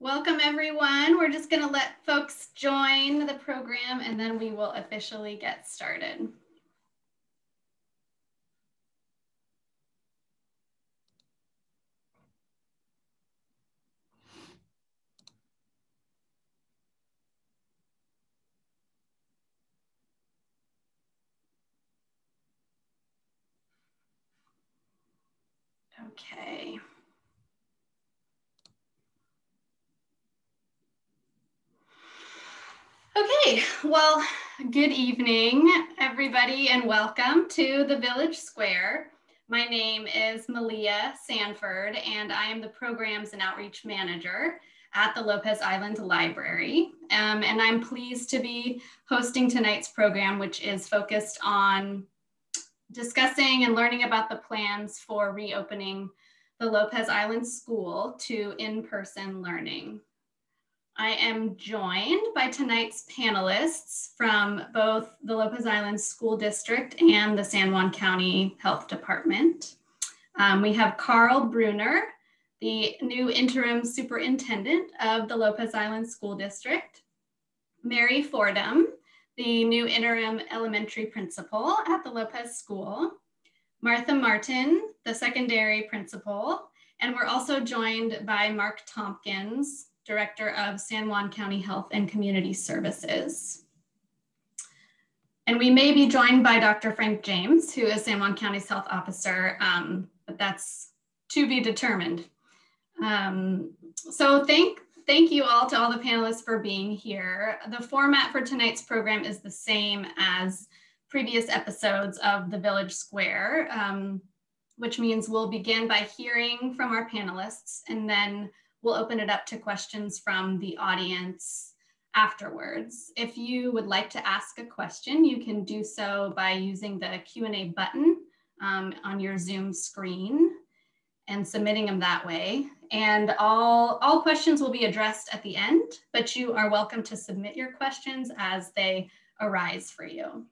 Welcome everyone. We're just going to let folks join the program and then we will officially get started. Okay. Okay, well, good evening, everybody, and welcome to the Village Square. My name is Malia Sanford, and I am the Programs and Outreach Manager at the Lopez Island Library. And I'm pleased to be hosting tonight's program, which is focused on discussing and learning about the plans for reopening the Lopez Island School to in-person learning. I am joined by tonight's panelists from both the Lopez Island School District and the San Juan County Health Department. We have Carl Bruner, the new interim superintendent of the Lopez Island School District, Mary Fordham, the new interim elementary principal at the Lopez School, Martha Martin, the secondary principal, and we're also joined by Mark Tompkins, Director of San Juan County Health and Community Services. And we may be joined by Dr. Frank James, who is San Juan County's health officer, but that's to be determined. So thank you all to all the panelists for being here. The format for tonight's program is the same as previous episodes of the Village Square, which means we'll begin by hearing from our panelists, and then we'll open it up to questions from the audience afterwards. If you would like to ask a question, you can do so by using the Q&A button on your Zoom screen and submitting them that way. And all questions will be addressed at the end, but you are welcome to submit your questions as they arise for you.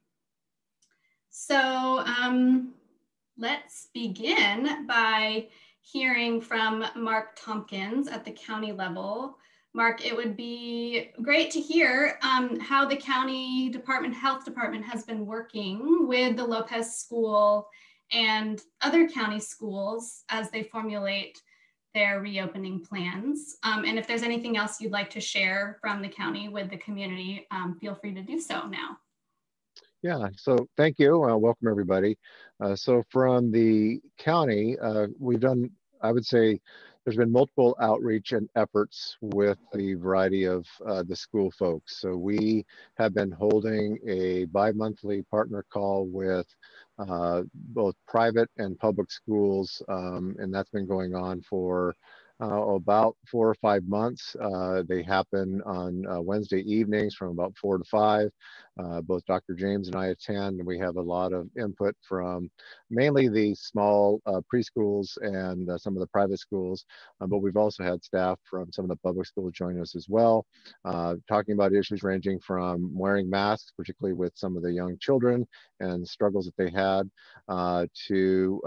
So let's begin by hearing from Mark Tompkins at the county level. Mark, it would be great to hear how the county health department has been working with the Lopez School and other county schools as they formulate their reopening plans. And if there's anything else you'd like to share from the county with the community, feel free to do so now. Yeah, so thank you. Welcome, everybody. So from the county, we've done, I would say, there's been multiple outreach and efforts with the variety of the school folks. So we have been holding a bi-monthly partner call with both private and public schools, and that's been going on for about 4 or 5 months. They happen on Wednesday evenings from about 4 to 5. Both Dr. James and I attend, and we have a lot of input from mainly the small preschools and some of the private schools, but we've also had staff from some of the public schools join us as well, talking about issues ranging from wearing masks, particularly with some of the young children and struggles that they had, to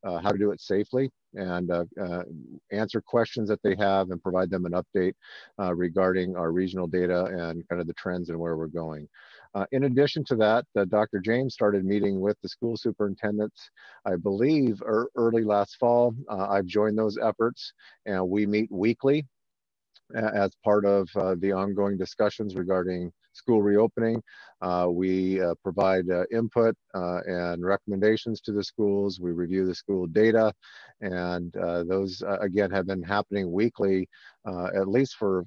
how to do it safely, and answer questions that they have and provide them an update regarding our regional data and kind of the trends and where we're going. In addition to that, Dr. James started meeting with the school superintendents, I believe, early last fall. I've joined those efforts, and we meet weekly as part of the ongoing discussions regarding school reopening. We provide input and recommendations to the schools. We review the school data, and those again have been happening weekly, at least for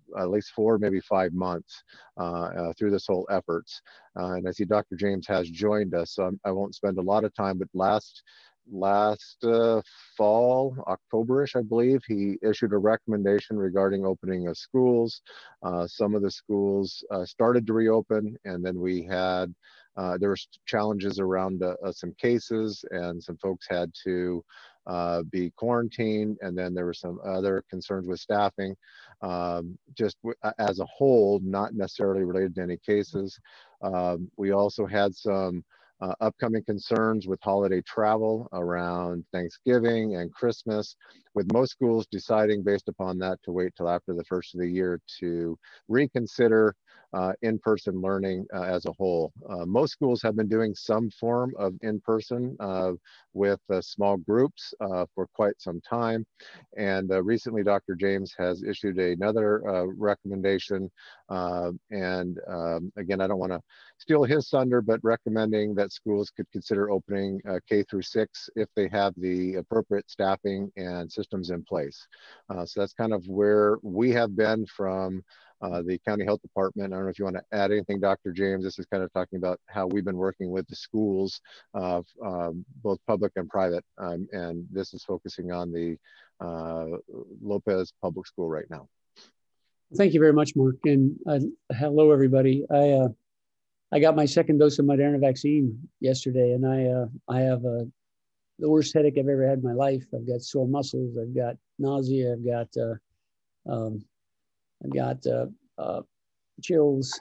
4, maybe 5 months through this whole efforts. And I see Dr. James has joined us, so I won't spend a lot of time, but last fall, October-ish, I believe, he issued a recommendation regarding opening of schools. Some of the schools started to reopen, and then we had, there were challenges around some cases, and some folks had to be quarantined, and then there were some other concerns with staffing, just as a whole, not necessarily related to any cases. We also had some upcoming concerns with holiday travel around Thanksgiving and Christmas, with most schools deciding based upon that to wait till after the first of the year to reconsider in-person learning as a whole. Most schools have been doing some form of in-person with small groups for quite some time. And recently, Dr. James has issued another recommendation. Again, I don't want to steal his thunder, but recommending that schools could consider opening K through 6 if they have the appropriate staffing and systems in place. So that's kind of where we have been from the county health department. I don't know if you want to add anything, Dr. James. This is kind of talking about how we've been working with the schools, both public and private. And this is focusing on the Lopez Public School right now. Thank you very much, Mark. And hello, everybody. I got my second dose of Moderna vaccine yesterday, and I have the worst headache I've ever had in my life. I've got sore muscles. I've got nausea. I've got chills.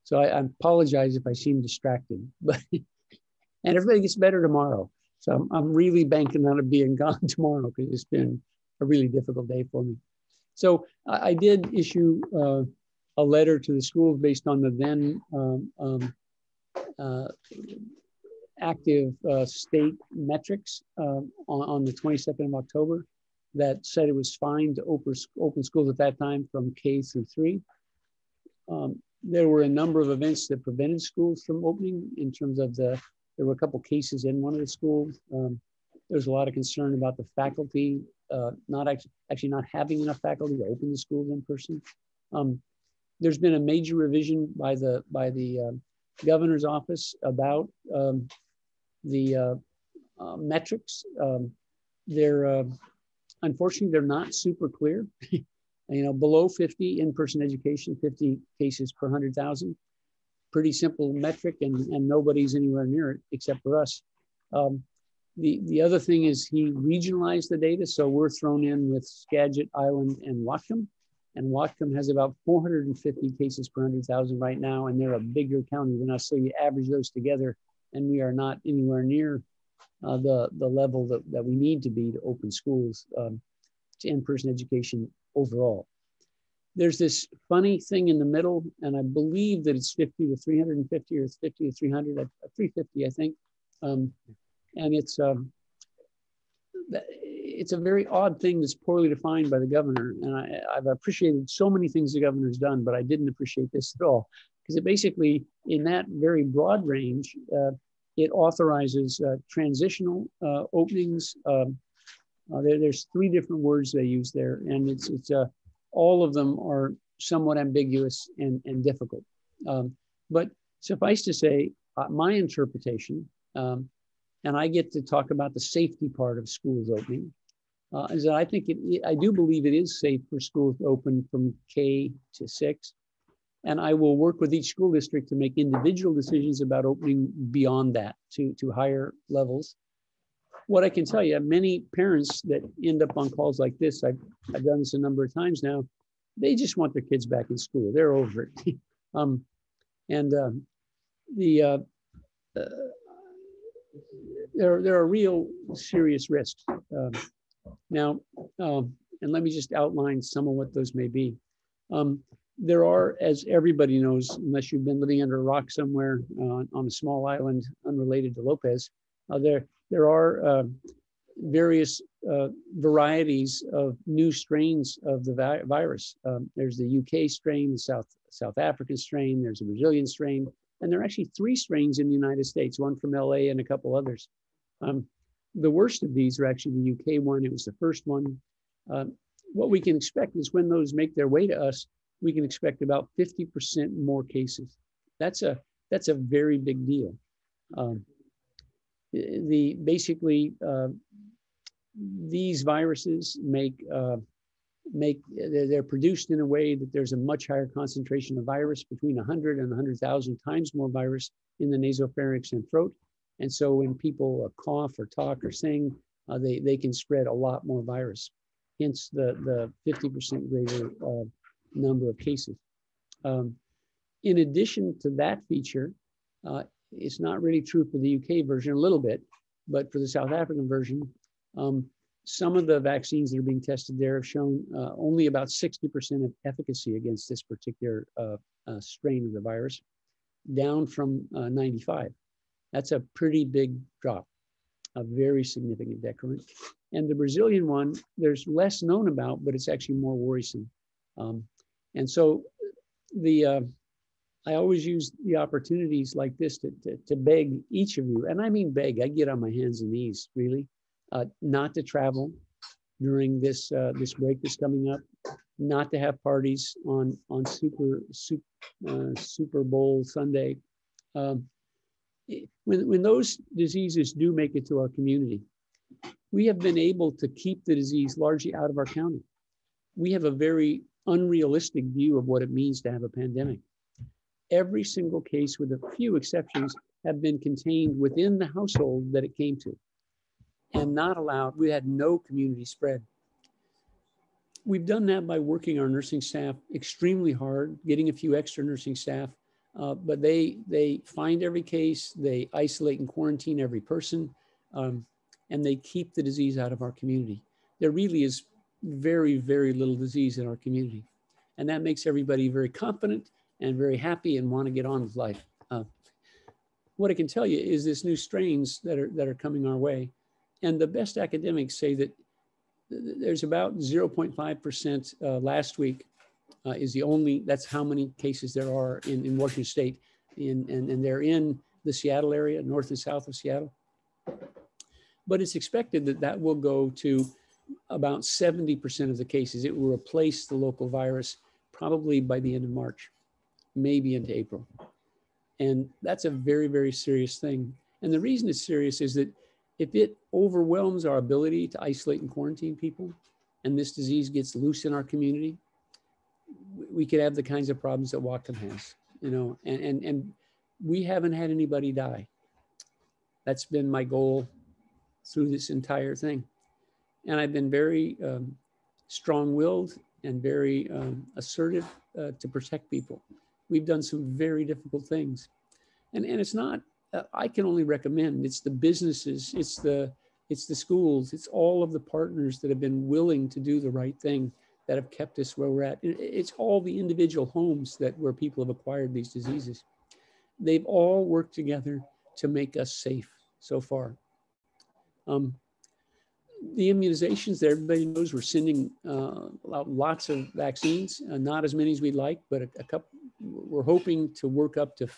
So I apologize if I seem distracted, but and everything gets better tomorrow. So I'm really banking on it being gone tomorrow because it's been a really difficult day for me. So I did issue a letter to the schools based on the then active state metrics on the 22nd of October that said it was fine to open schools at that time from K through 3. There were a number of events that prevented schools from opening in terms of there were a couple cases in one of the schools. There was a lot of concern about the faculty not having enough faculty to open the schools in person. There's been a major revision by the governor's office about the metrics. Unfortunately, they're not super clear. Below 50 in-person education, 50 cases per 100,000. Pretty simple metric, and nobody's anywhere near it except for us. The other thing is he regionalized the data, so we're thrown in with Skagit Island and Whatcom. And Whatcom has about 450 cases per 100,000 right now, and they're a bigger county than us. So you average those together, and we are not anywhere near the level that we need to be to open schools to in-person education overall. There's this funny thing in the middle, and I believe that it's 50 to 350 or 50 to 300, 350, I think. And it's a very odd thing that's poorly defined by the governor. And I've appreciated so many things the governor's done, but I didn't appreciate this at all. Because it basically, in that very broad range, it authorizes transitional openings. There's 3 different words they use there, and it's all of them are somewhat ambiguous and difficult. But suffice to say, my interpretation, and I get to talk about the safety part of schools opening, is that I do believe it is safe for schools to open from K to 6. And I will work with each school district to make individual decisions about opening beyond that to higher levels. What I can tell you, many parents that end up on calls like this, I've done this a number of times now, they just want their kids back in school. They're over it. There are real serious risks. Now, and let me just outline some of what those may be. There are, as everybody knows, unless you've been living under a rock somewhere on a small island unrelated to Lopez, there are various varieties of new strains of the virus. There's the UK strain, the South African strain, there's a Brazilian strain, and there are actually 3 strains in the United States, one from LA and a couple others. The worst of these are actually the UK one. It was the first one. What we can expect is when those make their way to us, we can expect about 50% more cases. That's a very big deal. These viruses they're produced in a way that there's a much higher concentration of virus, between 100 and 100,000 times more virus in the nasopharynx and throat. And so when people cough or talk or sing, they can spread a lot more virus, hence the 50% greater number of cases. In addition to that feature, it's not really true for the UK version, a little bit, but for the South African version, Some of the vaccines that are being tested there have shown only about 60% of efficacy against this particular strain of the virus, down from 95. That's a pretty big drop, a very significant decrement. And the Brazilian one, there's less known about, but it's actually more worrisome. And so I always use the opportunities like this to beg each of you, and I mean beg, I get on my hands and knees, really, not to travel during this break that's coming up, not to have parties on Super Bowl Sunday. When those diseases do make it to our community, we have been able to keep the disease largely out of our county. We have a very unrealistic view of what it means to have a pandemic. Every single case, with a few exceptions, have been contained within the household that it came to and not allowed. We had no community spread. We've done that by working our nursing staff extremely hard, getting a few extra nursing staff, but they find every case, they isolate and quarantine every person, and they keep the disease out of our community. There really is very, very little disease in our community. And that makes everybody very confident and very happy and want to get on with life. What I can tell you is this new strains that are coming our way. And the best academics say that there's about 0.5% last week is the only, that's how many cases there are in Washington State. And they're in the Seattle area, north and south of Seattle. But it's expected that that will go to about 70% of the cases. It will replace the local virus probably by the end of March, maybe into April. And that's a very, very serious thing. And the reason it's serious is that if it overwhelms our ability to isolate and quarantine people, and this disease gets loose in our community, we could have the kinds of problems that Whatcom has, you know, and we haven't had anybody die. That's been my goal through this entire thing. And I've been very strong-willed and very assertive to protect people. We've done some very difficult things. And it's not, I can only recommend, it's the businesses, it's the schools, it's all of the partners that have been willing to do the right thing that have kept us where we're at. It's all the individual homes where people have acquired these diseases. They've all worked together to make us safe so far. The immunizations that everybody knows, we're sending out lots of vaccines, not as many as we'd like, but a couple. We're hoping to work up to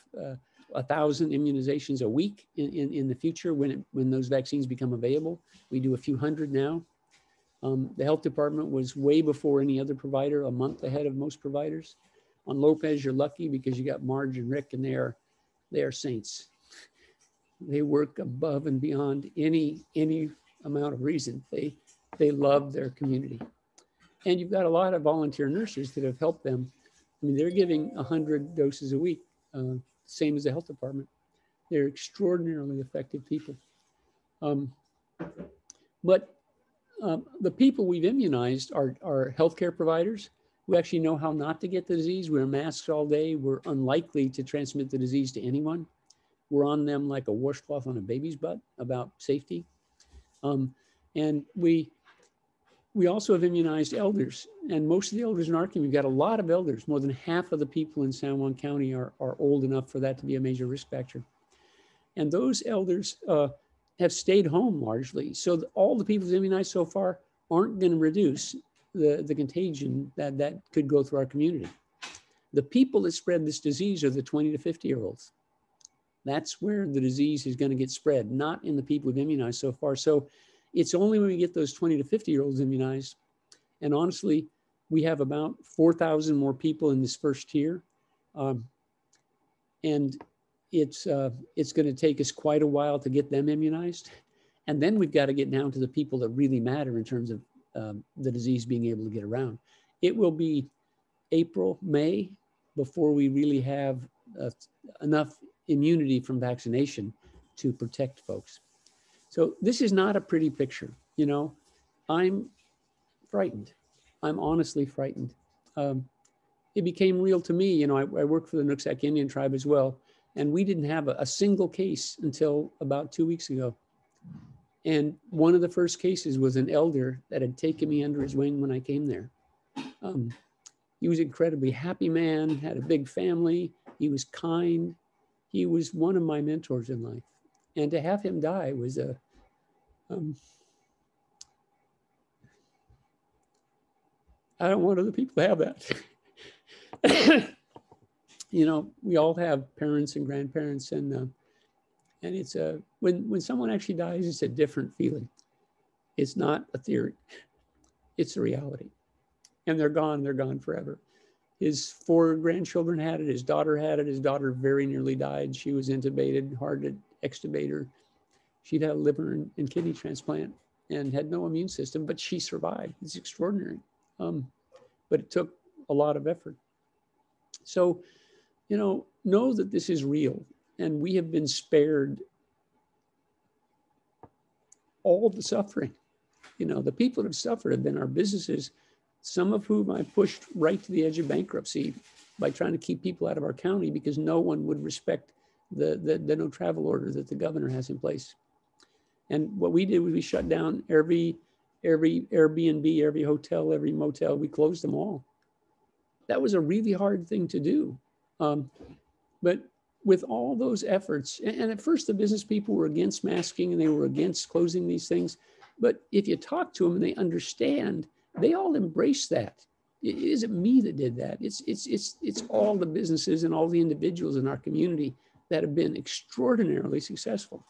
1,000 immunizations a week in the future when those vaccines become available. We do a few hundred now. The health department was way before any other provider, a month ahead of most providers. On Lopez, you're lucky because you got Marge and Rick, and they are saints. They work above and beyond any amount of reason. They love their community. And you've got a lot of volunteer nurses that have helped them. I mean, they're giving 100 doses a week, same as the health department. They're extraordinarily effective people. But the people we've immunized are healthcare providers who actually know how not to get the disease. Wear masks all day. We're unlikely to transmit the disease to anyone. We're on them like a washcloth on a baby's butt about safety. And we also have immunized elders, and most of the elders in our community, we've got a lot of elders. More than half of the people in San Juan County are old enough for that to be a major risk factor. And those elders have stayed home largely. So all the people who've immunized so far aren't going to reduce the contagion that could go through our community. The people that spread this disease are the 20 to 50-year-olds. That's where the disease is going to get spread, not in the people who've immunized so far. So it's only when we get those 20 to 50-year-olds immunized. And honestly, we have about 4,000 more people in this first tier. And it's going to take us quite a while to get them immunized. And then we've got to get down to the people that really matter in terms of the disease being able to get around. It will be April, May, before we really have enough immunity from vaccination to protect folks. So this is not a pretty picture. You know, I'm frightened. I'm honestly frightened. It became real to me. You know, I work for the Nooksack Indian tribe as well, and we didn't have a single case until about 2 weeks ago. And one of the first cases was an elder that had taken me under his wing when I came there. He was an incredibly happy man, had a big family. He was kind. He was one of my mentors in life. And to have him die was a, I don't want other people to have that. You know, we all have parents and grandparents, and it's a, when someone actually dies, it's a different feeling. It's not a theory, it's a reality. And they're gone forever. His 4 grandchildren had it, his daughter had it, his daughter very nearly died. She was intubated, hard to extubate her. She'd had a liver and kidney transplant and had no immune system, but she survived. It's extraordinary. But it took a lot of effort. So, you know that this is real, and we have been spared all the suffering. You know, the people that have suffered have been our businesses, some of whom I pushed right to the edge of bankruptcy by trying to keep people out of our county because no one would respect the no travel order that the governor has in place. And what we did was we shut down every Airbnb, every hotel, every motel. We closed them all. That was a really hard thing to do. But with all those efforts, and at first the business people were against masking and they were against closing these things. But if you talk to them and they understand, they all embrace that. It isn't me that did that. It's all the businesses and all the individuals in our community that have been extraordinarily successful.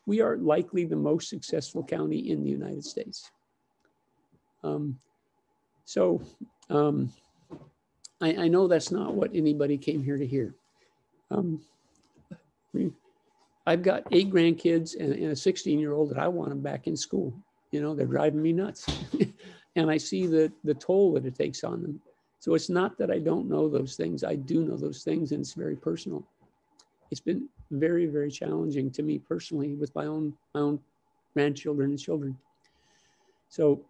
We are likely the most successful county in the United States. I know that's not what anybody came here to hear. I've got 8 grandkids and a 16-year-old that I want them back in school. You know, they're driving me nuts. And I see the toll that it takes on them. So it's not that I don't know those things. I do know those things, and it's very personal. It's been very, very challenging to me personally with my own grandchildren and children. So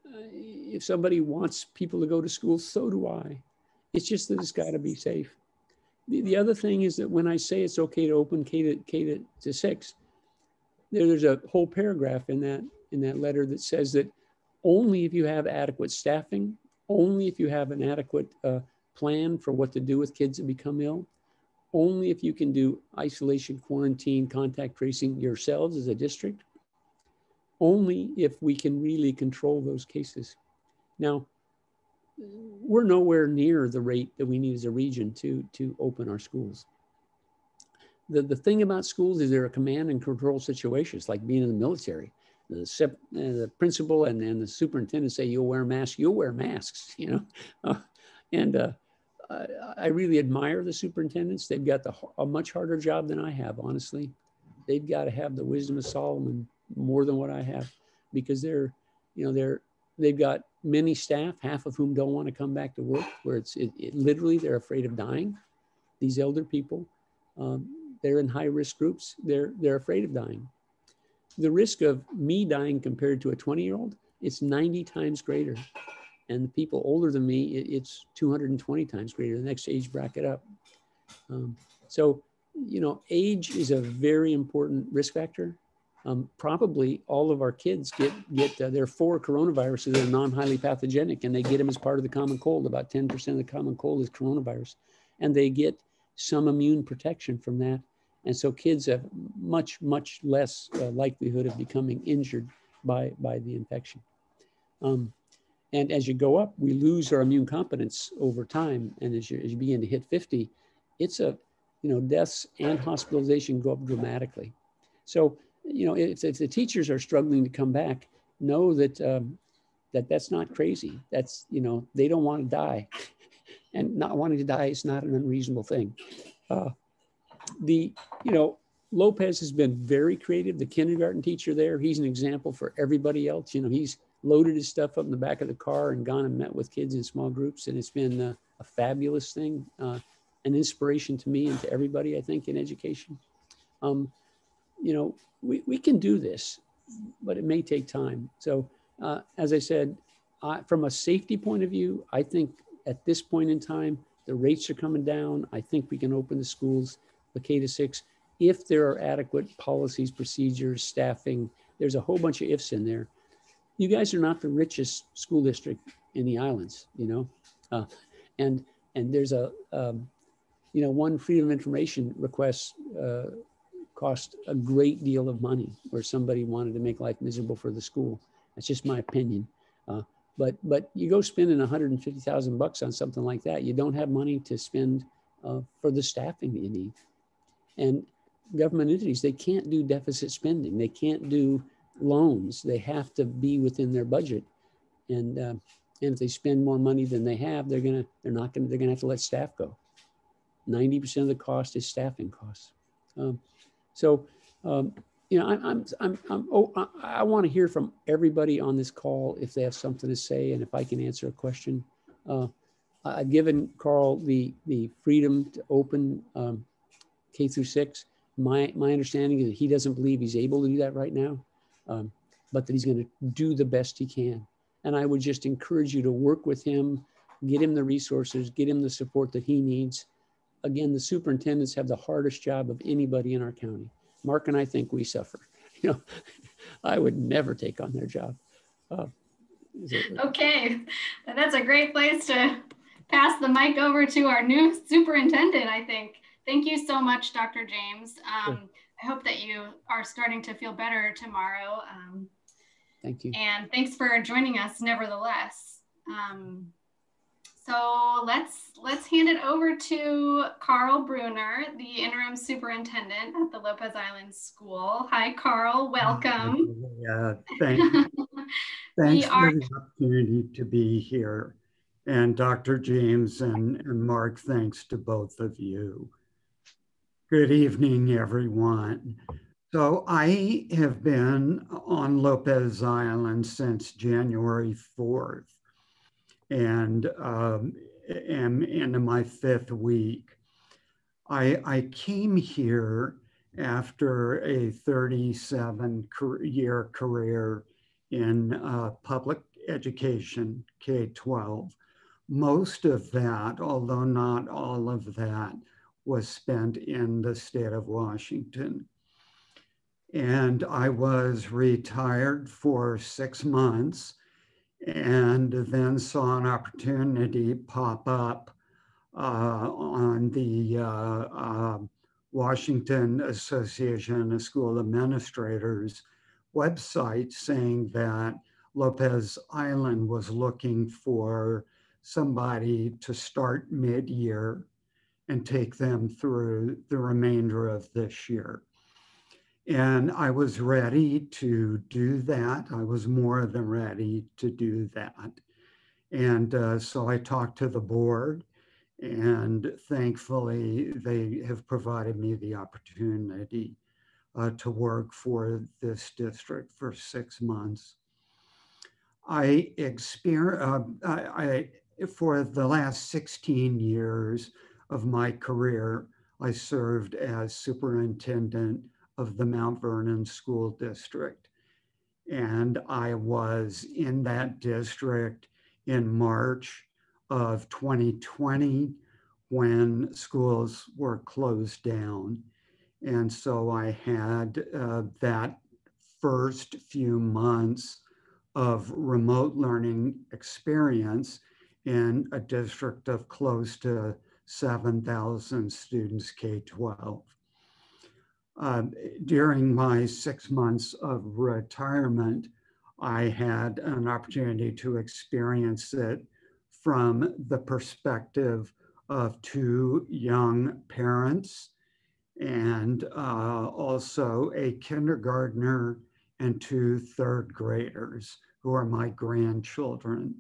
if somebody wants people to go to school, so do I. It's just that it's got to be safe. The other thing is that when I say it's okay to open K to 6, there's a whole paragraph in that letter that says that only if you have adequate staffing, only if you have an adequate plan for what to do with kids that become ill, only if you can do isolation, quarantine, contact tracing yourselves as a district, only if we can really control those cases. Now, we're nowhere near the rate that we need as a region to open our schools. The thing about schools is they're a command and control situation. It's like being in the military. The principal and the superintendent say, you'll wear masks, you'll wear masks, you know. I really admire the superintendents. They've got a much harder job than I have, honestly. They've got to have the wisdom of Solomon more than what I have, because they've got many staff, half of whom don't want to come back to work, where literally they're afraid of dying. These elder people, they're in high risk groups. They're afraid of dying. The risk of me dying compared to a 20-year-old, it's 90 times greater. And the people older than me, it's 220 times greater, the next age bracket up. So, you know, age is a very important risk factor. Probably all of our kids get there are 4 coronaviruses that are non-highly pathogenic, and they get them as part of the common cold. About 10% of the common cold is coronavirus, and they get some immune protection from that. And so kids have much, much less likelihood of becoming injured by the infection. And as you go up, we lose our immune competence over time. And as you begin to hit 50, it's deaths and hospitalization go up dramatically. So, you know, if the teachers are struggling to come back, know that that's not crazy. That's, you know, they don't want to die. And not wanting to die is not an unreasonable thing. Lopez has been very creative. The kindergarten teacher there, he's an example for everybody else. You know, he's loaded his stuff up in the back of the car and gone and met with kids in small groups. And it's been a fabulous thing, an inspiration to me and to everybody, I think, in education. You know, we can do this, but it may take time. So as I said, from a safety point of view, I think at this point in time, the rates are coming down. I think we can open the schools, the K to 6, if there are adequate policies, procedures, staffing. there's a whole bunch of ifs in there. You guys are not the richest school district in the islands, you know, and there's a you know, one freedom of information request cost a great deal of money, where somebody wanted to make life miserable for the school. That's just my opinion. But you go spending $150,000 on something like that, you don't have money to spend for the staffing that you need. And government entities, they can't do deficit spending. They can't do loans. They have to be within their budget. And if they spend more money than they have, they're gonna have to let staff go. 90% of the cost is staffing costs. You know, I want to hear from everybody on this call if they have something to say, and if I can answer a question. I've given Carl the freedom to open K through 6. My understanding is that he doesn't believe he's able to do that right now, but that he's going to do the best he can. And I would just encourage you to work with him, get him the resources, get him the support that he needs. Again, the superintendents have the hardest job of anybody in our county. Mark and I think we suffer. You know, I would never take on their job. Okay, that's a great place to pass the mic over to our new superintendent, I think. Thank you so much, Dr. James. Sure. I hope that you are starting to feel better tomorrow. Thank you. And thanks for joining us nevertheless. So let's hand it over to Carl Bruner, the interim superintendent at the Lopez Island School. Hi, Carl, welcome. Thanks for the opportunity to be here. And Dr. James and Mark, thanks to both of you. Good evening, everyone. So I have been on Lopez Island since January 4th. And am into my 5th week. I came here after a 37-year career in public education, K-12. Most of that, although not all of that, was spent in the state of Washington. And I was retired for 6 months, and then saw an opportunity pop up on the Washington Association of School Administrators website, saying that Lopez Island was looking for somebody to start mid-year and take them through the remainder of this year. And I was ready to do that. I was more than ready to do that. And so I talked to the board, and thankfully they have provided me the opportunity to work for this district for 6 months. For the last 16 years of my career, I served as superintendent of the Mount Vernon School District. And I was in that district in March of 2020 when schools were closed down. And so I had that first few months of remote learning experience in a district of close to 7,000 students, K-12. During my 6 months of retirement, I had an opportunity to experience it from the perspective of 2 young parents and also a kindergartner and 2 third graders who are my grandchildren.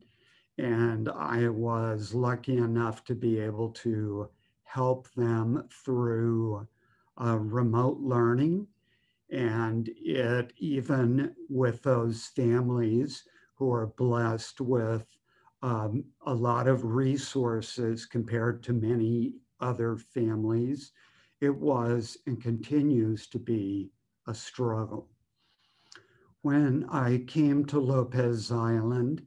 And I was lucky enough to be able to help them through remote learning. And it, even with those families who are blessed with a lot of resources compared to many other families, it was and continues to be a struggle. When I came to Lopez Island,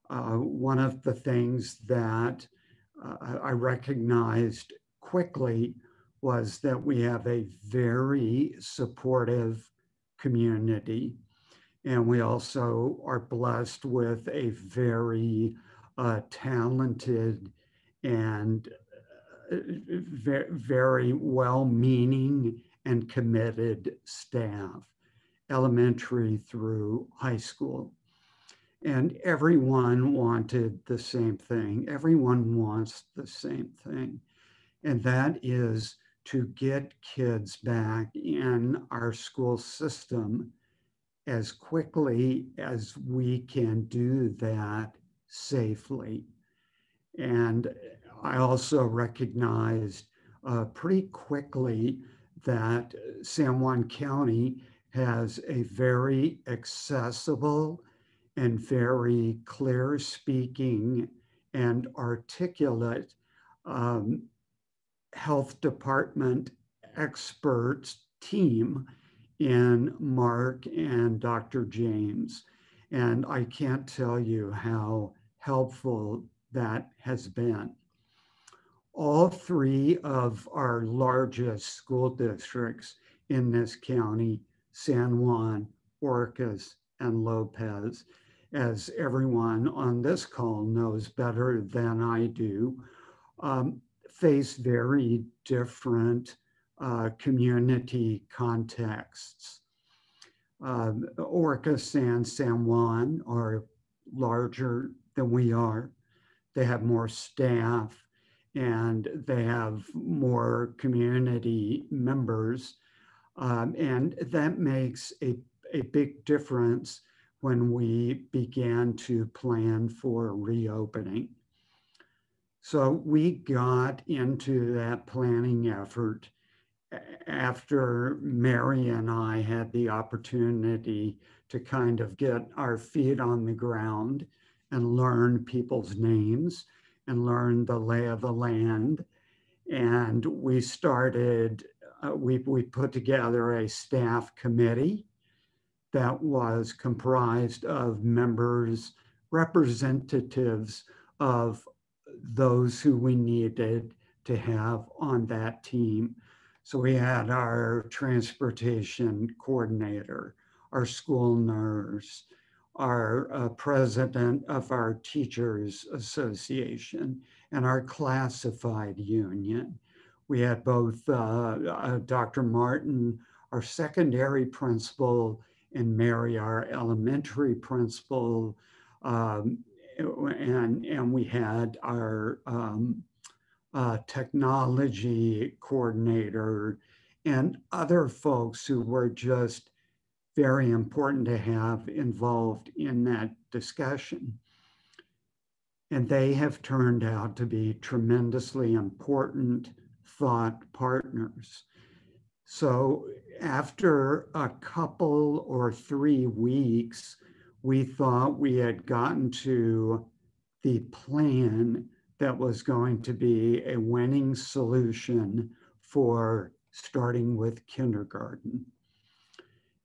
one of the things that I recognized quickly was that we have a very supportive community. And we also are blessed with a very talented and very well-meaning and committed staff, elementary through high school. And everyone wanted the same thing. Everyone wants the same thing. And that is to get kids back in our school system as quickly as we can do that safely. And I also recognized pretty quickly that San Juan County has a very accessible and very clear speaking and articulate health department experts team in Mark and Dr. James. And I can't tell you how helpful that has been. All three of our largest school districts in this county, San Juan, Orcas, and Lopez, as everyone on this call knows better than I do, face very different community contexts. Orcas and San Juan are larger than we are. They have more staff and they have more community members. And that makes a big difference when we began to plan for reopening. So we got into that planning effort after Mary and I had the opportunity to kind of get our feet on the ground and learn people's names and learn the lay of the land. And we started, we put together a staff committee that was comprised of members, representatives of those who we needed to have on that team. So we had our transportation coordinator, our school nurse, our president of our teachers association, and our classified union. We had both Dr. Martin, our secondary principal, and Mary, our elementary principal, and we had our technology coordinator and other folks who were just very important to have involved in that discussion. And they have turned out to be tremendously important thought partners. So after a couple or 3 weeks, we thought we had gotten to the plan that was going to be a winning solution for starting with kindergarten.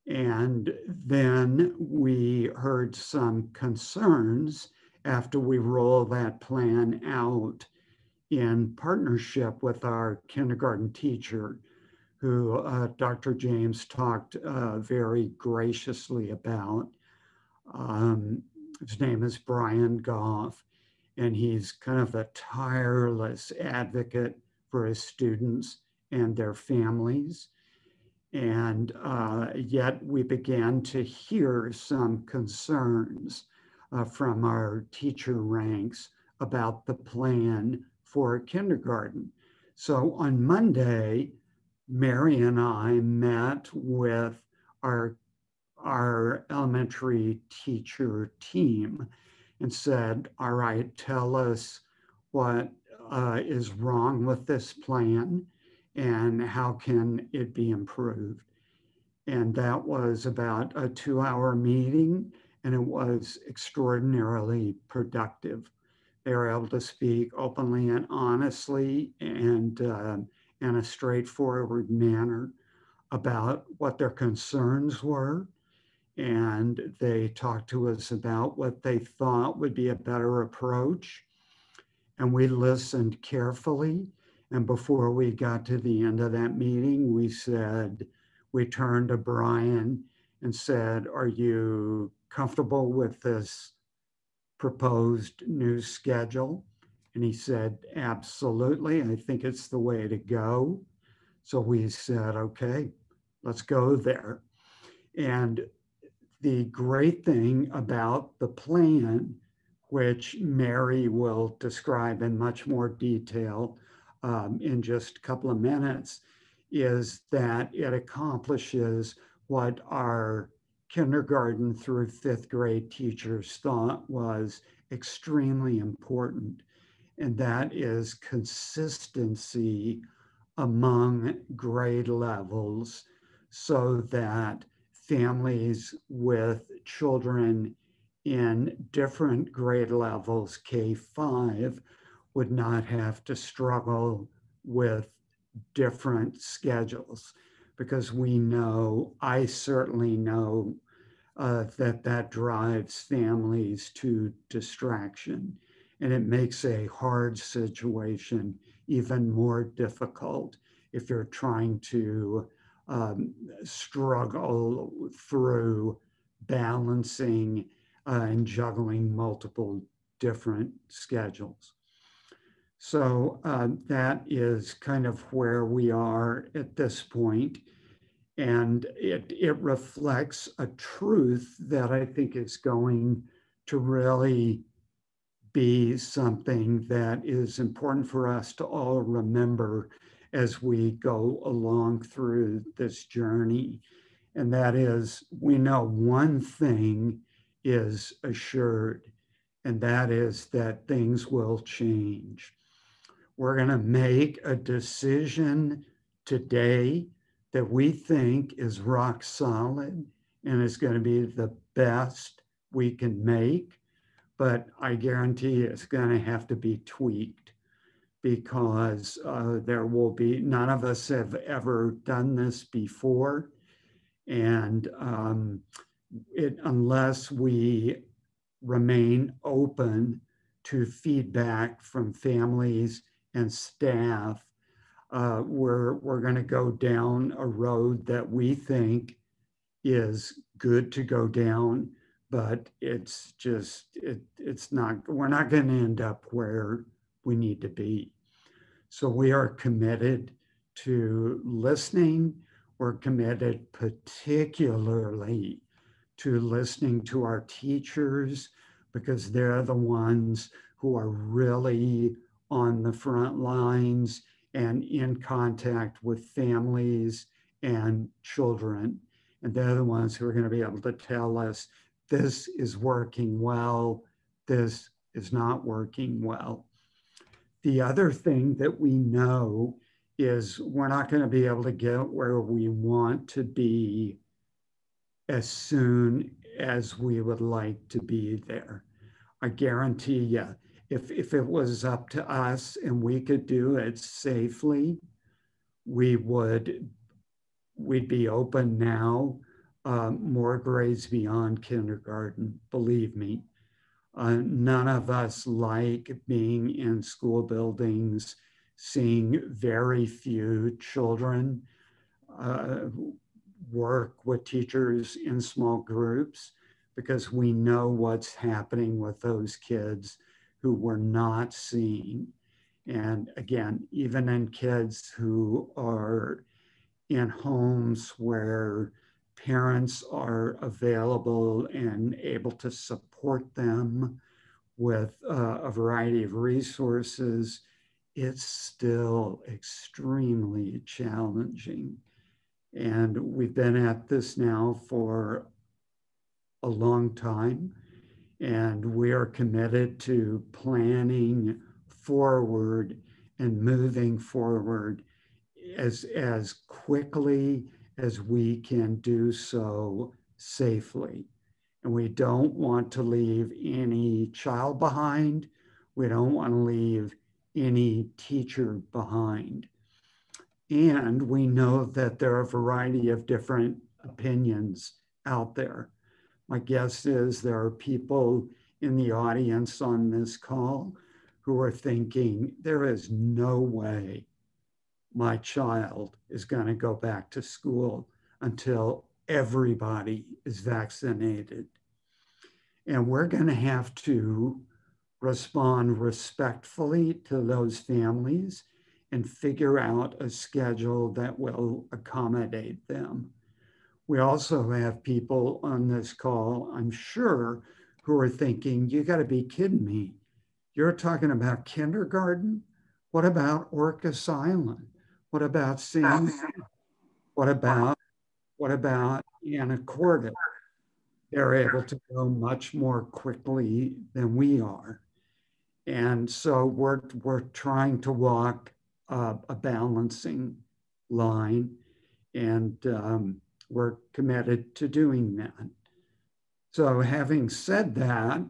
And then we heard some concerns after we rolled that plan out in partnership with our kindergarten teacher, who Dr. James talked very graciously about. His name is Brian Goff, and he's kind of a tireless advocate for his students and their families. And yet we began to hear some concerns from our teacher ranks about the plan for kindergarten. So on Monday, Mary and I met with our elementary teacher team and said, all right, tell us what is wrong with this plan and how can it be improved. And that was about a 2-hour meeting, and it was extraordinarily productive. They were able to speak openly and honestly and in a straightforward manner about what their concerns were. And they talked to us about what they thought would be a better approach. And we listened carefully. And before we got to the end of that meeting, we turned to Brian and said, "Are you comfortable with this proposed new schedule?" And he said, "Absolutely. I think it's the way to go." So we said, "Okay, let's go there." And the great thing about the plan, which Mary will describe in much more detail in just a couple of minutes, is that it accomplishes what our kindergarten through fifth grade teachers thought was extremely important, and that is consistency among grade levels so that families with children in different grade levels, K-5, would not have to struggle with different schedules, because we know, I certainly know, that drives families to distraction, and it makes a hard situation even more difficult if you're trying to struggle through balancing and juggling multiple different schedules. So that is kind of where we are at this point. And it reflects a truth that I think is going to really be something that is important for us to all remember as we go along through this journey. And that is, we know one thing is assured, and that is that things will change. We're going to make a decision today that we think is rock solid and is going to be the best we can make. But I guarantee it's going to have to be tweaked, because there will be, none of us have ever done this before. And unless we remain open to feedback from families and staff, we're going to go down a road that we think is good to go down, but it's just, it's not, we're not going to end up where we need to be. So we are committed to listening. We're committed particularly to listening to our teachers, because they're the ones who are really on the front lines and in contact with families and children. And they're the ones who are going to be able to tell us, this is working well, this is not working well. The other thing that we know is we're not going to be able to get where we want to be as soon as we would like to be there. I guarantee you, if it was up to us and we could do it safely, we'd be open now, more grades beyond kindergarten, believe me. None of us like being in school buildings, seeing very few children, work with teachers in small groups, because we know what's happening with those kids who we're not seeing. And again, even in kids who are in homes where parents are available and able to support them with a variety of resources, it's still extremely challenging. And we've been at this now for a long time, and we are committed to planning forward and moving forward as quickly as we can do so safely. And we don't want to leave any child behind. We don't want to leave any teacher behind. And we know that there are a variety of different opinions out there. My guess is there are people in the audience on this call who are thinking, there is no way my child is going to go back to school until everybody is vaccinated. And we're going to have to respond respectfully to those families and figure out a schedule that will accommodate them. We also have people on this call, I'm sure, who are thinking, you got to be kidding me. You're talking about kindergarten? What about Orcas Island? What about San? What about Anacortes? They're able to go much more quickly than we are. And so we're trying to walk a balancing line, and we're committed to doing that. So having said that,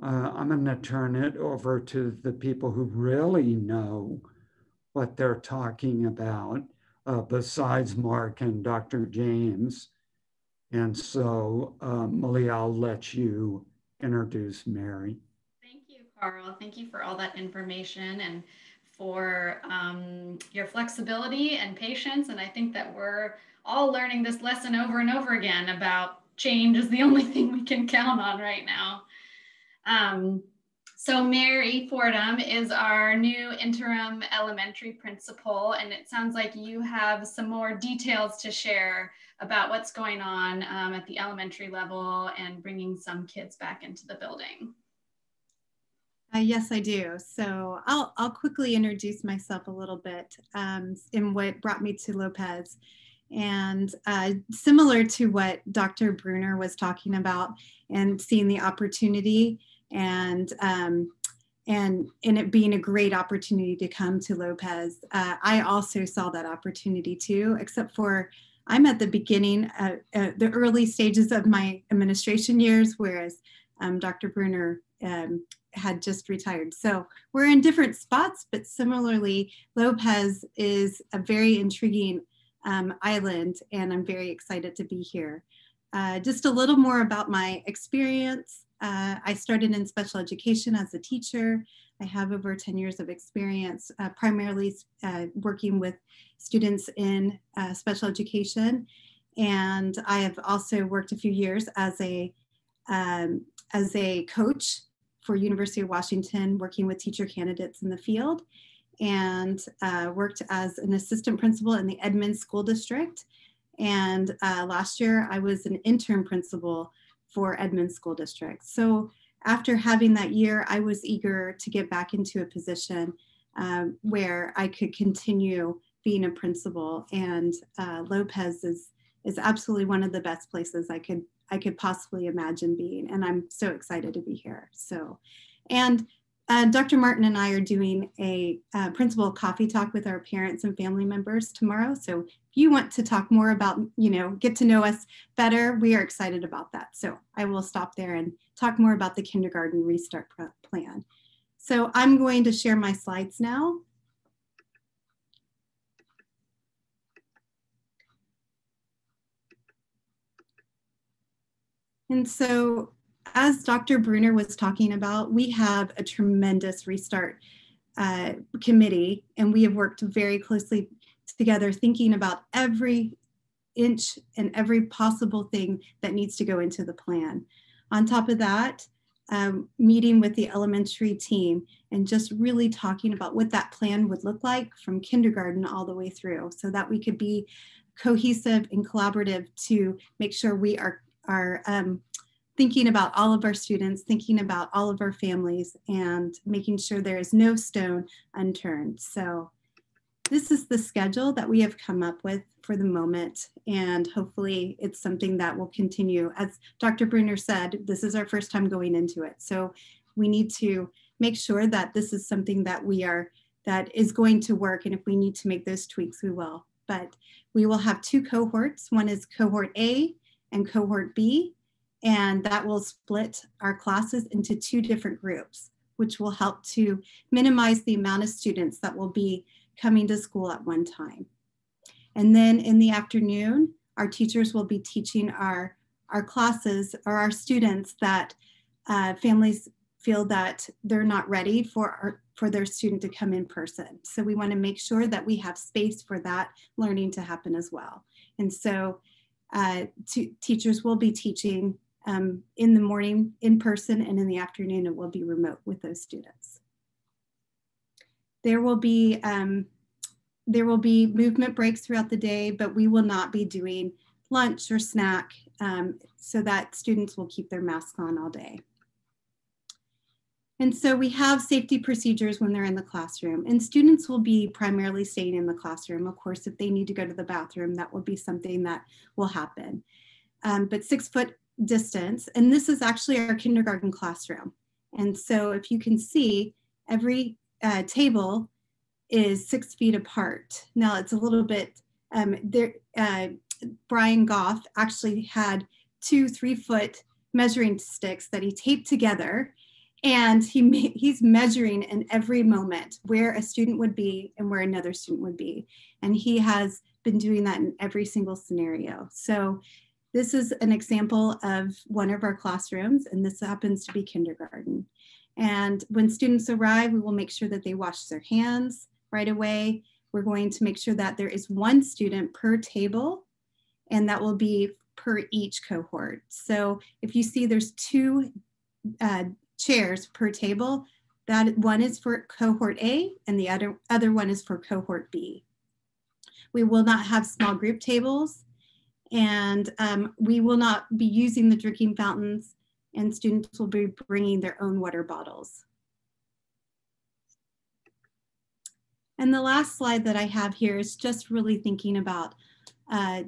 I'm going to turn it over to the people who really know what they're talking about, besides Mark and Dr. James. And so, Malia, I'll let you introduce Mary. Thank you, Carl. Thank you for all that information and for your flexibility and patience. And I think that we're all learning this lesson over and over again about change is the only thing we can count on right now. So Mary Fordham is our new interim elementary principal, and it sounds like you have some more details to share about what's going on at the elementary level and bringing some kids back into the building. Yes, I do. So I'll quickly introduce myself a little bit in what brought me to Lopez. And similar to what Dr. Bruner was talking about and seeing the opportunity and it being a great opportunity to come to Lopez, I also saw that opportunity too, except for I'm at the beginning, the early stages of my administration years, whereas Dr. Bruner had just retired. So we're in different spots, but similarly, Lopez is a very intriguing island, and I'm very excited to be here. Just a little more about my experience. I started in special education as a teacher. I have over 10 years of experience, primarily working with students in special education. And I have also worked a few years as a coach for University of Washington, working with teacher candidates in the field, and worked as an assistant principal in the Edmonds School District. And last year, I was an interim principal for Edmonds School District. So after having that year, I was eager to get back into a position where I could continue being a principal. And Lopez is absolutely one of the best places I could possibly imagine being. And I'm so excited to be here. So, and Dr. Martin and I are doing a principal coffee talk with our parents and family members tomorrow. So if you want to talk more about, get to know us better, we are excited about that. So I will stop there and talk more about the kindergarten restart plan. So I'm going to share my slides now. And so as Dr. Bruner was talking about, we have a tremendous restart committee, and we have worked very closely together thinking about every inch and every possible thing that needs to go into the plan. On top of that, meeting with the elementary team and just really talking about what that plan would look like from kindergarten all the way through, so that we could be cohesive and collaborative to make sure we are thinking about all of our students, thinking about all of our families, and making sure there is no stone unturned. So this is the schedule that we have come up with for the moment, and hopefully it's something that will continue. As Dr. Bruner said, this is our first time going into it. So we need to make sure that this is something that that is going to work, and if we need to make those tweaks, we will. But we will have two cohorts. One is cohort A and cohort B, and that will split our classes into two different groups, which will help to minimize the amount of students that will be coming to school at one time. And then in the afternoon, our teachers will be teaching our classes, or our students, that families feel that they're not ready for their student to come in person. So we want to make sure that we have space for that learning to happen as well. And so teachers will be teaching in the morning in person, and in the afternoon it will be remote with those students. There will be movement breaks throughout the day, but we will not be doing lunch or snack so that students will keep their masks on all day. And so we have safety procedures when they're in the classroom, and students will be primarily staying in the classroom. Of course, if they need to go to the bathroom, that will be something that will happen. But 6 foot distance, and this is actually our kindergarten classroom. And so if you can see, every table is 6 feet apart. Now it's a little bit, Brian Goff actually had 2 3-foot measuring sticks that he taped together, and he's measuring in every moment where a student would be and where another student would be. And he has been doing that in every single scenario. So this is an example of one of our classrooms, and this happens to be kindergarten. And when students arrive, we will make sure that they wash their hands right away. We're going to make sure that there is 1 student per table, and that will be per each cohort. So if you see there's 2 chairs per table, that one is for cohort A and the other one is for cohort B. We will not have small group tables, and we will not be using the drinking fountains, and students will be bringing their own water bottles. And the last slide that I have here is just really thinking about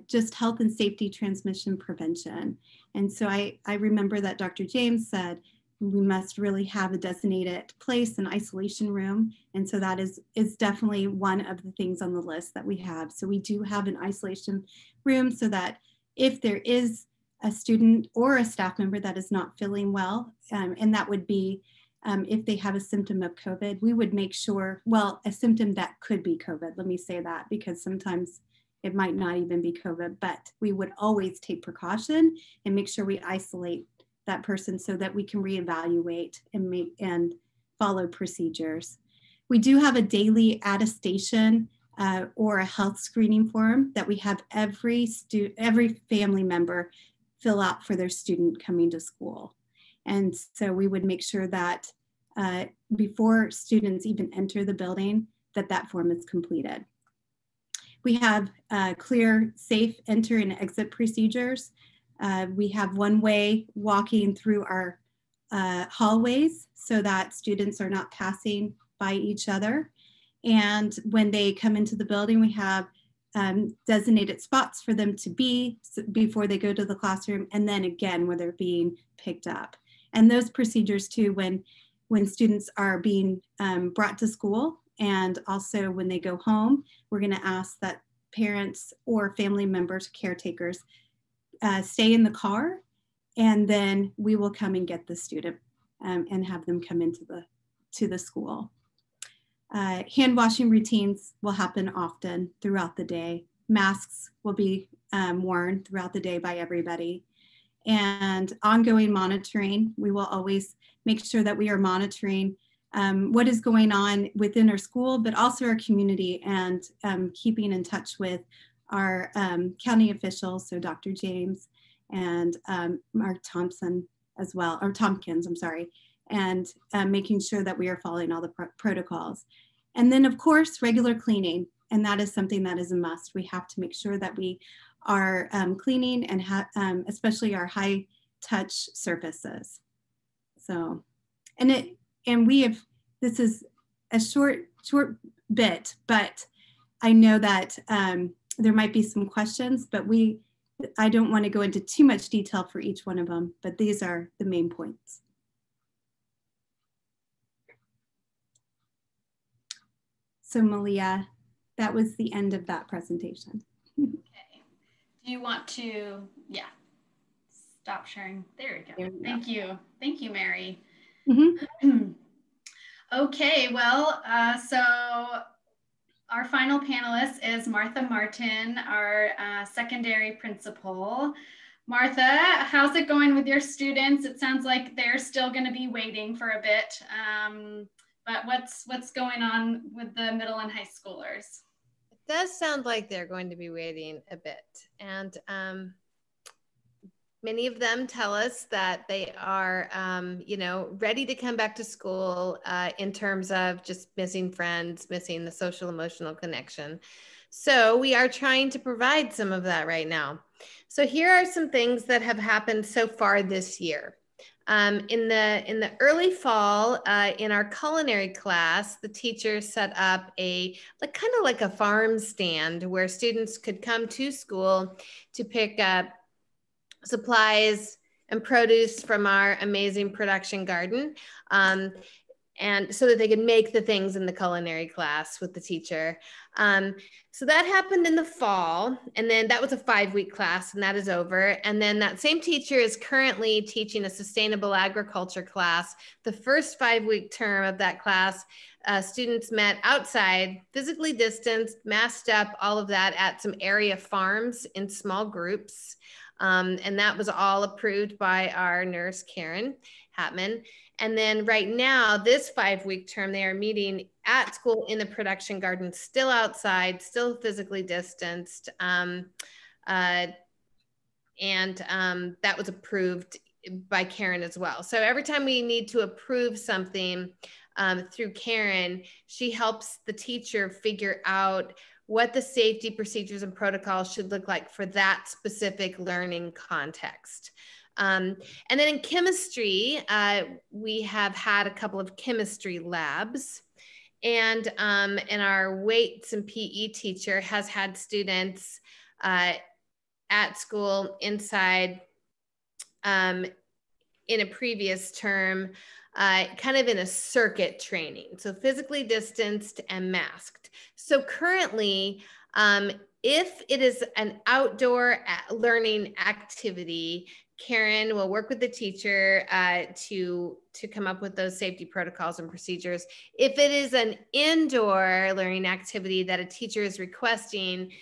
just health and safety transmission prevention. And so I remember that Dr. James said, we must really have a designated place, an isolation room. And so that is definitely one of the things on the list that we have. So we do have an isolation room so that if there is a student or a staff member that is not feeling well, and that would be if they have a symptom of COVID, we would make sure, well, a symptom that could be COVID, let me say that, because sometimes it might not even be COVID, but we would always take precaution and make sure we isolate that person so that we can reevaluate and follow procedures. We do have a daily attestation or a health screening form that we have every family member fill out for their student coming to school. And so we would make sure that before students even enter the building, that form is completed. We have clear, safe enter and exit procedures. We have one-way walking through our hallways so that students are not passing by each other. And when they come into the building, we have designated spots for them to be before they go to the classroom, and then again where they're being picked up. And those procedures too, when students are being brought to school, and also when they go home, we're going to ask that parents or family members, caretakers, stay in the car, and then we will come and get the student and have them come into the school. Hand washing routines will happen often throughout the day. Masks will be worn throughout the day by everybody. And ongoing monitoring, we will always make sure that we are monitoring what is going on within our school, but also our community, and keeping in touch with our county officials, so Dr. James and Mark Thompson as well, or Tompkins, I'm sorry, and making sure that we are following all the protocols. And then of course, regular cleaning, and that is something that is a must. We have to make sure that we are cleaning, and especially our high touch surfaces. So, and we have, this is a short bit, but I know that there might be some questions, but I don't want to go into too much detail for each one of them, but these are the main points. So Malia, that was the end of that presentation. Okay. Do you want to, yeah, stop sharing? There we go. Thank you. Thank you, Mary. Mm-hmm. Okay, well, so our final panelist is Martha Martin, our secondary principal. Martha, how's it going with your students? It sounds like they're still going to be waiting for a bit, but what's going on with the middle and high schoolers? It does sound like they're going to be waiting a bit, and many of them tell us that they are, you know, ready to come back to school in terms of just missing friends, missing the social emotional connection. So we are trying to provide some of that right now. So here are some things that have happened so far this year. In the early fall, in our culinary class, the teacher set up a kind of like a farm stand where students could come to school to pick up supplies and produce from our amazing production garden. And so that they could make the things in the culinary class with the teacher. So that happened in the fall, and then that was a 5-week class, and that is over. And then that same teacher is currently teaching a sustainable agriculture class. The first 5-week term of that class, students met outside, physically distanced, masked up, all of that at some area farms in small groups. And that was all approved by our nurse, Karen Hatman. And then right now, this 5-week term, they are meeting at school in the production garden, still outside, still physically distanced. That was approved by Karen as well. So every time we need to approve something through Karen, she helps the teacher figure out what the safety procedures and protocols should look like for that specific learning context. And then in chemistry, we have had a couple of chemistry labs, and our weights and PE teacher has had students at school inside in a previous term, kind of in a circuit training, so physically distanced and masked. So currently, if it is an outdoor learning activity, Karen will work with the teacher to come up with those safety protocols and procedures. If it is an indoor learning activity that a teacher is requesting,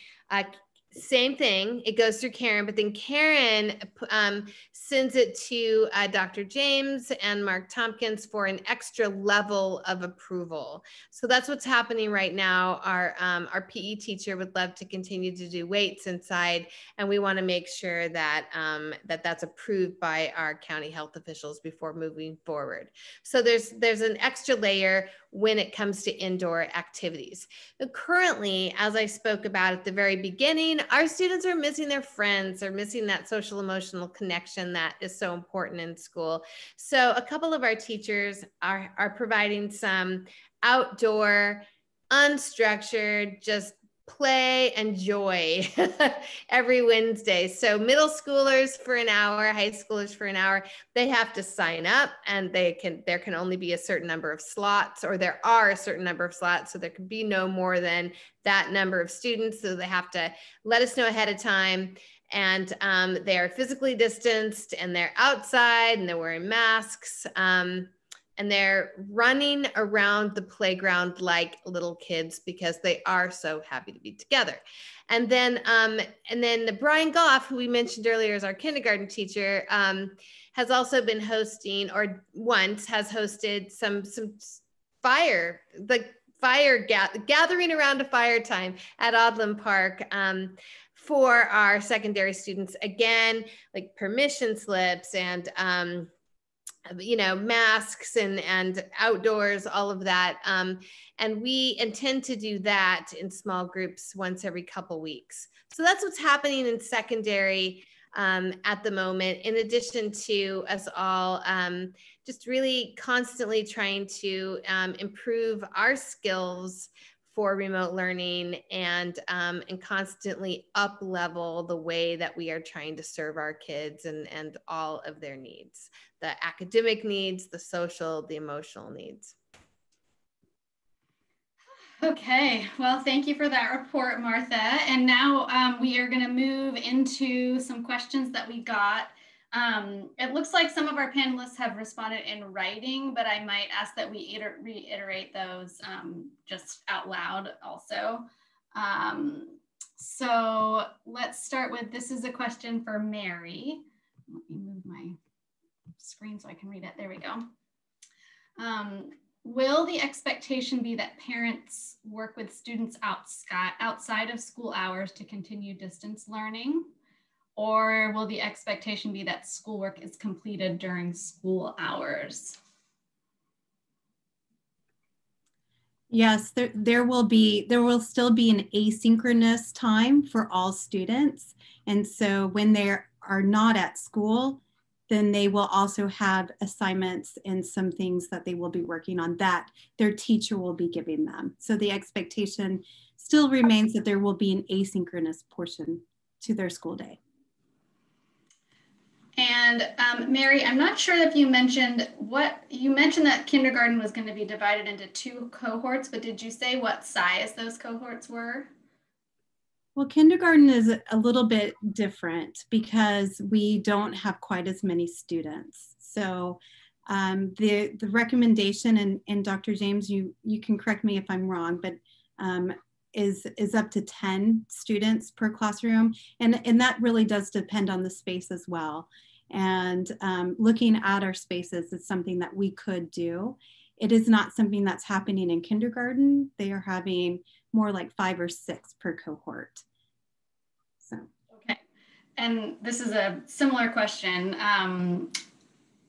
same thing, it goes through Karen, but then Karen sends it to Dr. James and Mark Tompkins for an extra level of approval. So that's what's happening right now. Our PE teacher would love to continue to do weights inside, and we want to make sure that that's approved by our county health officials before moving forward. So there's an extra layer when it comes to indoor activities. But currently, as I spoke about at the very beginning, our students are missing their friends, they're missing that social emotional connection that is so important in school. So a couple of our teachers are providing some outdoor, unstructured, just play and joy every Wednesday. So middle schoolers for an hour, high schoolers for an hour, they have to sign up, and there can only be a certain number of slots, or there are a certain number of slots. So there can be no more than that number of students. So they have to let us know ahead of time. And they are physically distanced, and they're outside, and they're wearing masks. And they're running around the playground like little kids because they are so happy to be together. And then Brian Goff, who we mentioned earlier as our kindergarten teacher, has also been hosting, or once has hosted some gathering around a fire time at Odland Park for our secondary students. Again, like permission slips and masks and outdoors, all of that. And we intend to do that in small groups once every couple weeks. So that's what's happening in secondary at the moment, in addition to us all just really constantly trying to improve our skills for remote learning and constantly up level the way that we are trying to serve our kids and all of their needs, the academic needs, the social, the emotional needs. Okay, well, thank you for that report, Martha. And now we are going to move into some questions that we got. It looks like some of our panelists have responded in writing, but I might ask that we reiterate those just out loud also. So let's start with, this is a question for Mary. Let me move my screen so I can read it. There we go. Will the expectation be that parents work with students outside of school hours to continue distance learning? or will the expectation be that schoolwork is completed during school hours? Yes, there will still be an asynchronous time for all students. And so when they are not at school, then they will also have assignments and some things that they will be working on that their teacher will be giving them. So the expectation still remains that there will be an asynchronous portion to their school day. And Mary, I'm not sure if you mentioned that kindergarten was going to be divided into 2 cohorts, but did you say what size those cohorts were? Well, kindergarten is a little bit different because we don't have quite as many students. So the recommendation, and Dr. James, you can correct me if I'm wrong, but is up to 10 students per classroom. And that really does depend on the space as well. And looking at our spaces is something that we could do. It is not something that's happening in kindergarten. They are having more like 5 or 6 per cohort. So. Okay, and this is a similar question.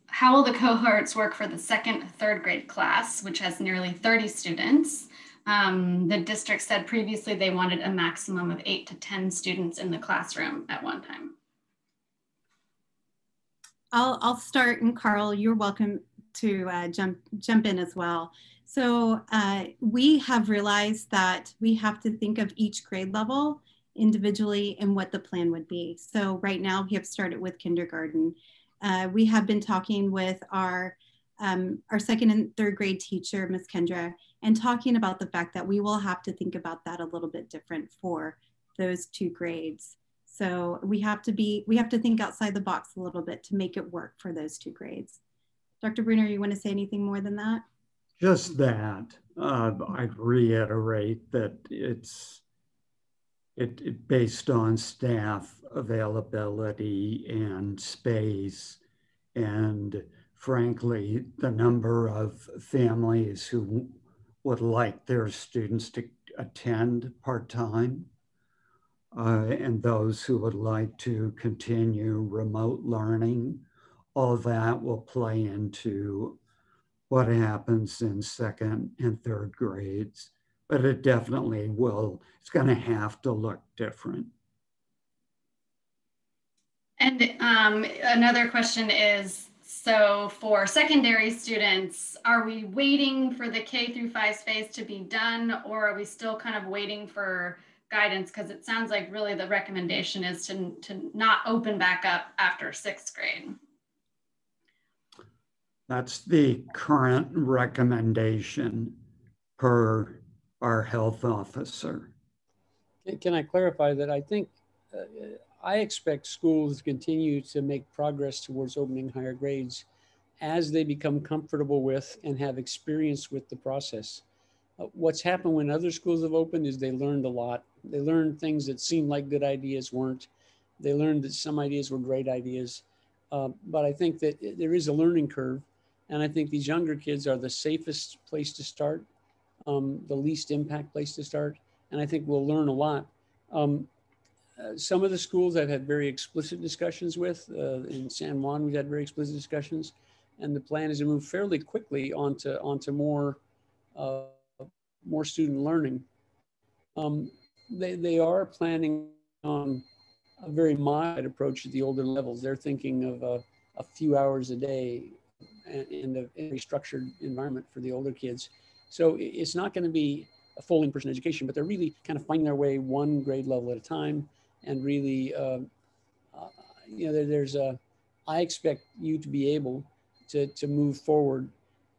How will the cohorts work for the 2nd, 3rd grade class, which has nearly 30 students? The district said previously they wanted a maximum of 8 to 10 students in the classroom at one time. I'll start, and Carl, you're welcome to jump in as well. So we have realized that we have to think of each grade level individually and what the plan would be. So right now we have started with kindergarten. We have been talking with our 2nd and 3rd grade teacher, Ms. Kendra, and talking about the fact that we will have to think about that a little bit different for those 2 grades. So we have to think outside the box a little bit to make it work for those 2 grades. Dr. Bruner, you want to say anything more than that? Just that. I'd reiterate that it's based on staff availability and space, and frankly, the number of families who would like their students to attend part-time, and those who would like to continue remote learning. All that will play into what happens in 2nd and 3rd grades, but it definitely will. It's going to have to look different. And another question is, so for secondary students, are we waiting for the K through 5 space to be done, or are we still kind of waiting for guidance? Because it sounds like really the recommendation is to not open back up after 6th grade. That's the current recommendation per our health officer. Can I clarify that? I think I expect schools to continue to make progress towards opening higher grades as they become comfortable with and have experience with the process. What's happened when other schools have opened is they learned a lot. They learned things that seemed like good ideas weren't. They learned that some ideas were great ideas. But I think that there is a learning curve. And I think these younger kids are the safest place to start, the least impact place to start. And I think we'll learn a lot. Some of the schools I've had very explicit discussions with. In San Juan, we've had very explicit discussions. And the plan is to move fairly quickly onto more student learning. They are planning on a very mild approach at the older levels. They're thinking of a few hours a day in a very structured environment for the older kids. So it's not going to be a full in-person education, but they're really kind of finding their way one grade level at a time. And really, I expect you to be able to move forward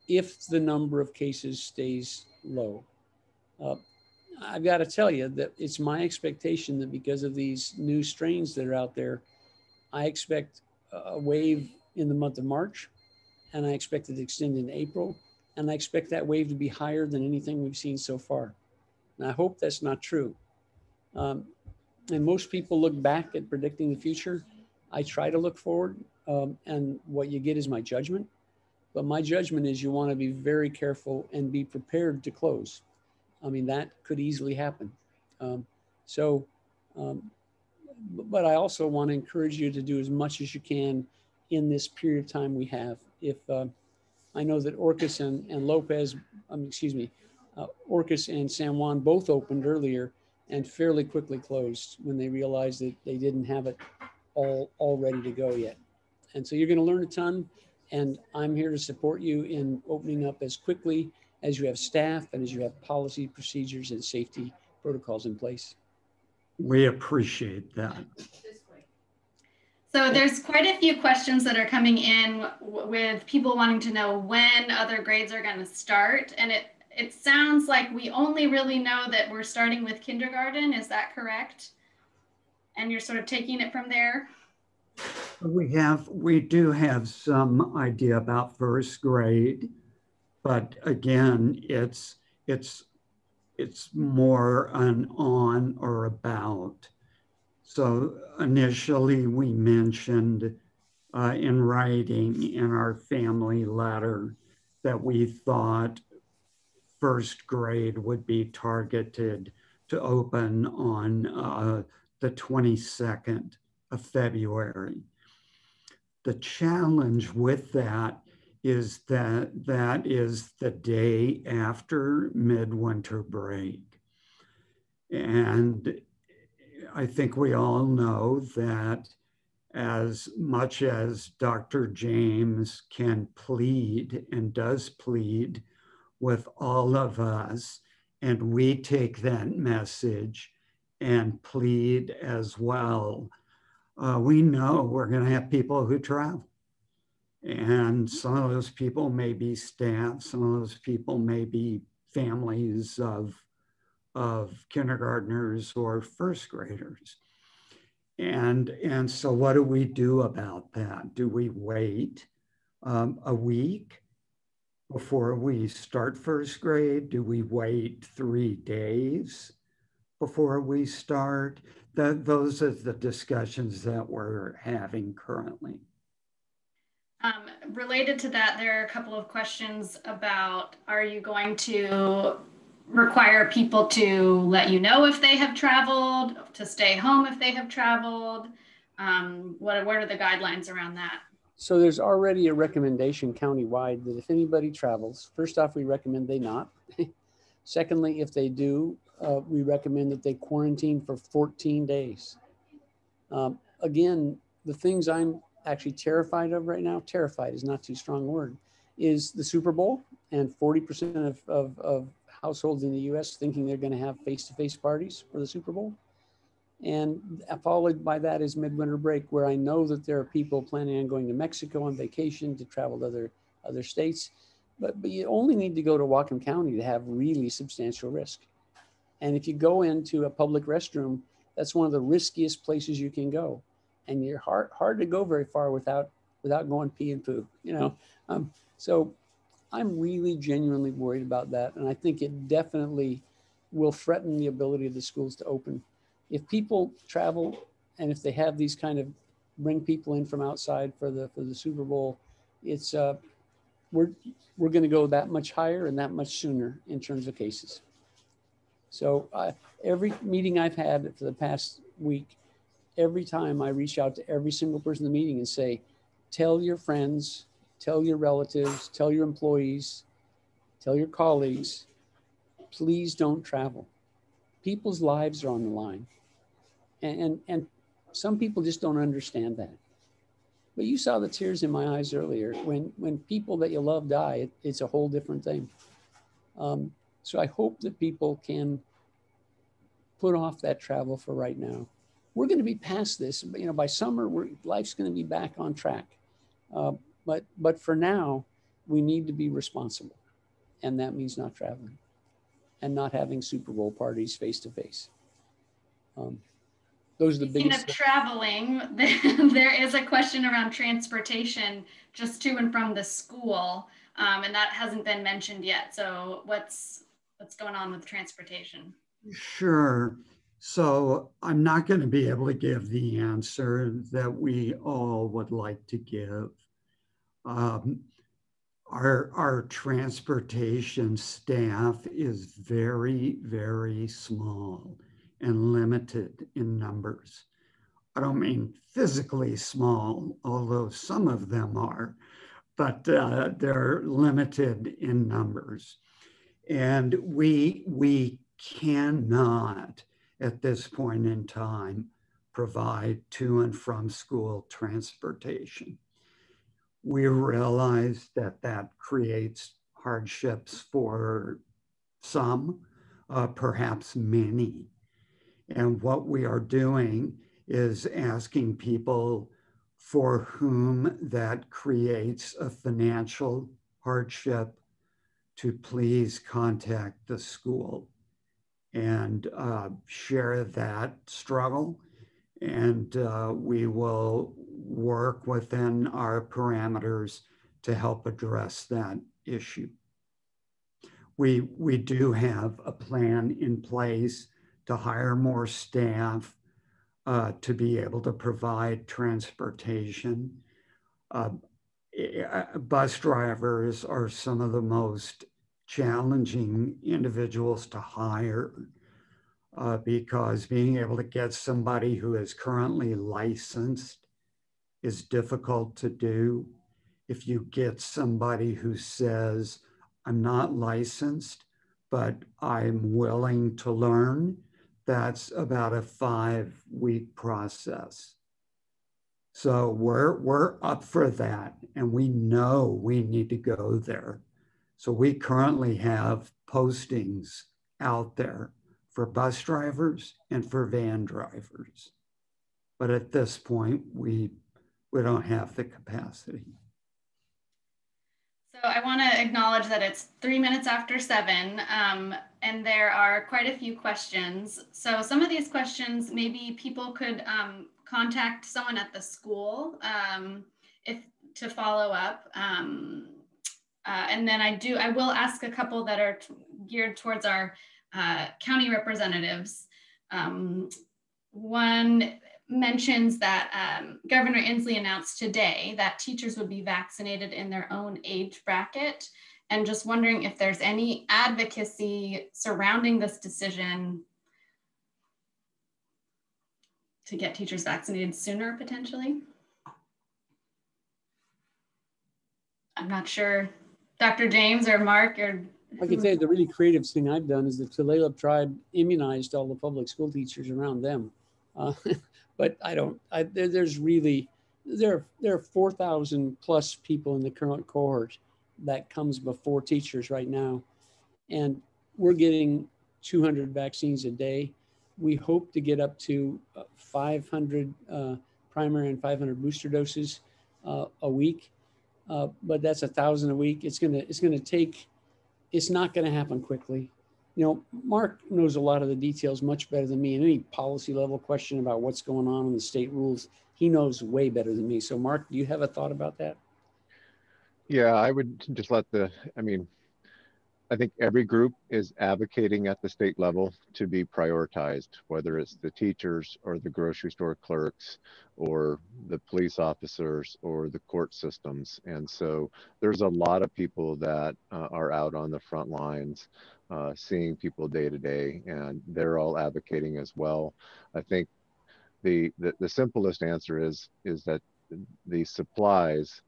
if the number of cases stays low. I've got to tell you that it's my expectation that because of these new strains that are out there, I expect a wave in the month of March, and I expect it to extend in April, and I expect that wave to be higher than anything we've seen so far. And I hope that's not true. And most people look back at predicting the future. I try to look forward, and what you get is my judgment. But my judgment is you want to be very careful and be prepared to close. I mean, that could easily happen. but I also want to encourage you to do as much as you can in this period of time we have. If I know that Orcas and Lopez, Orcas and San Juan both opened earlier and fairly quickly closed when they realized that they didn't have it all ready to go yet. And so you're going to learn a ton, and I'm here to support you in opening up as quickly as you have staff and as you have policy, procedures, and safety protocols in place. We appreciate that. So there's quite a few questions that are coming in with people wanting to know when other grades are going to start. And it sounds like we only really know that we're starting with kindergarten. Is that correct? And you're sort of taking it from there? We do have some idea about first grade, but again, it's more an on or about. So initially we mentioned in writing in our family letter that we thought first grade would be targeted to open on the 22nd of February. The challenge with that is that is the day after midwinter break. And I think we all know that as much as Dr. James can plead and does plead with all of us, and we take that message and plead as well, we know we're going to have people who travel. And some of those people may be staff, some of those people may be families of kindergartners or first graders. And so what do we do about that? Do we wait a week before we start first grade? Do we wait 3 days before we start? Those are the discussions that we're having currently. Related to that, there are a couple of questions about, are you going to require people to let you know if they have traveled, to stay home if they have traveled? What are the guidelines around that? So there's already a recommendation countywide that if anybody travels, first off, we recommend they not. Secondly, if they do, we recommend that they quarantine for 14 days. Again, the things I'm actually terrified of right now, terrified is not too strong a word, is the Super Bowl, and 40% of households in the US thinking they're going to have face-to-face parties for the Super Bowl. And followed by that is midwinter break, where I know that there are people planning on going to Mexico on vacation, to travel to other states. But you only need to go to Whatcom County to have really substantial risk. And if you go into a public restroom, that's one of the riskiest places you can go. And you're hard to go very far without going pee and poo, you know. So I'm really genuinely worried about that. And I think it definitely will threaten the ability of the schools to open. If people travel and if they have these kind of bring people in from outside for the Super Bowl, it's we're going to go that much higher and that much sooner in terms of cases. So every meeting I've had for the past week, every time I reach out to every single person in the meeting and say, tell your friends, tell your relatives, tell your employees, tell your colleagues, please don't travel. People's lives are on the line. And some people just don't understand that. But you saw the tears in my eyes earlier. When people that you love die, it's a whole different thing. So I hope that people can put off that travel for right now. We're going to be past this. You know, by summer, life's going to be back on track. But for now, we need to be responsible. And that means not traveling and not having Super Bowl parties face to face. Those are the biggest. Speaking of traveling, there is a question around transportation just to and from the school, and that hasn't been mentioned yet. So what's going on with transportation? Sure. So I'm not going to be able to give the answer that we all would like to give. Our transportation staff is very, very small and limited in numbers. I don't mean physically small, although some of them are, but they're limited in numbers. And we cannot, at this point in time, provide to and from school transportation. We realize that that creates hardships for some, perhaps many. And what we are doing is asking people for whom that creates a financial hardship to please contact the school and share that struggle. And we will work within our parameters to help address that issue. We do have a plan in place to hire more staff to be able to provide transportation. Bus drivers are some of the most challenging individuals to hire because being able to get somebody who is currently licensed is difficult to do. If you get somebody who says, I'm not licensed, but I'm willing to learn, that's about a 5-week process. So we're up for that, and we know we need to go there. So we currently have postings out there for bus drivers and for van drivers. But at this point, we don't have the capacity. So I want to acknowledge that it's 3 minutes after 7, and there are quite a few questions. So some of these questions, maybe people could contact someone at the school to follow up. And then I will ask a couple that are geared towards our county representatives. One mentions that Governor Inslee announced today that teachers would be vaccinated in their own age bracket, and just wondering if there's any advocacy surrounding this decision to get teachers vaccinated sooner, potentially. I'm not sure, Dr. James or Mark or I can say the really creative thing I've done is the Tulalip tribe immunized all the public school teachers around them. But there are 4,000 plus people in the current cohort that comes before teachers right now. And we're getting 200 vaccines a day. We hope to get up to 500 primary and 500 booster doses a week. But that's 1,000 a week. It's not going to happen quickly. You know, Mark knows a lot of the details much better than me. And any policy level question about what's going on in the state rules, he knows way better than me. So Mark, do you have a thought about that? Yeah, I would just I think every group is advocating at the state level to be prioritized, whether it's the teachers or the grocery store clerks or the police officers or the court systems. And so there's a lot of people that are out on the front lines seeing people day to day, and they're all advocating as well. I think the simplest answer is that the supplies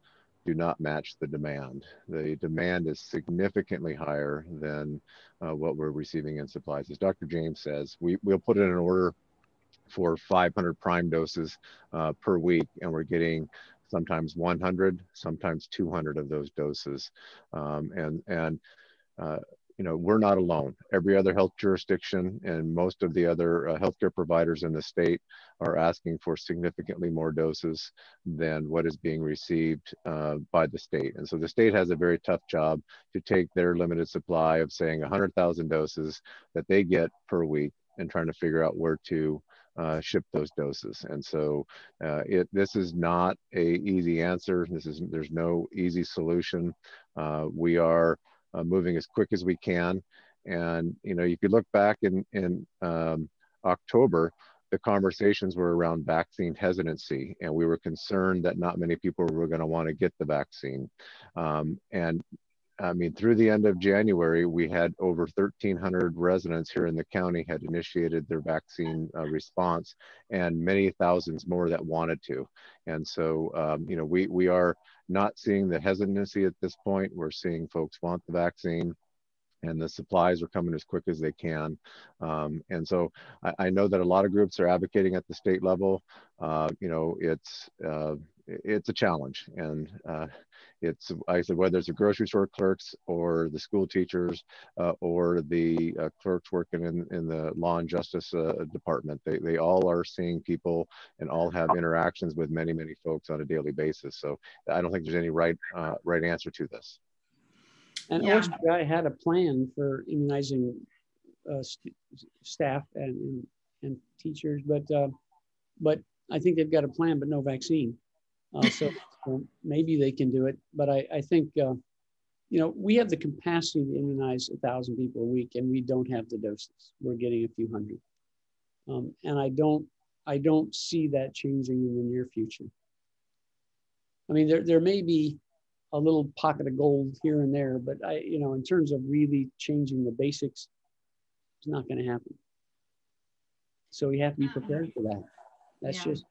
do not match the demand. The demand is significantly higher than what we're receiving in supplies. As Dr. James says, we'll put in an order for 500 prime doses per week, and we're getting sometimes 100, sometimes 200 of those doses. You know, we're not alone. Every other health jurisdiction and most of the other healthcare providers in the state are asking for significantly more doses than what is being received by the state. And so the state has a very tough job to take their limited supply of saying 100,000 doses that they get per week and trying to figure out where to ship those doses. And so this is not an easy answer. There's no easy solution. We are moving as quick as we can. And, you know, if you look back in October, the conversations were around vaccine hesitancy, and we were concerned that not many people were going to want to get the vaccine. And I mean, through the end of January, we had over 1,300 residents here in the county had initiated their vaccine response, and many thousands more that wanted to. And so, you know, we are not seeing the hesitancy at this point. We're seeing folks want the vaccine, and the supplies are coming as quick as they can. And so I know that a lot of groups are advocating at the state level. You know, it's a challenge, and it's, like I said, whether it's the grocery store clerks or the school teachers or the clerks working in the law and justice department, they all are seeing people and all have interactions with many folks on a daily basis. So I don't think there's any right answer to this. And Yeah. OSBI had a plan for immunizing staff and teachers, but I think they've got a plan, but no vaccine. So maybe they can do it, but I think you know, we have the capacity to immunize 1,000 people a week, and we don't have the doses. We're getting a few hundred, and I don't see that changing in the near future. I mean, there may be a little pocket of gold here and there, but you know, in terms of really changing the basics, it's not going to happen. So we have to be prepared for that. That's just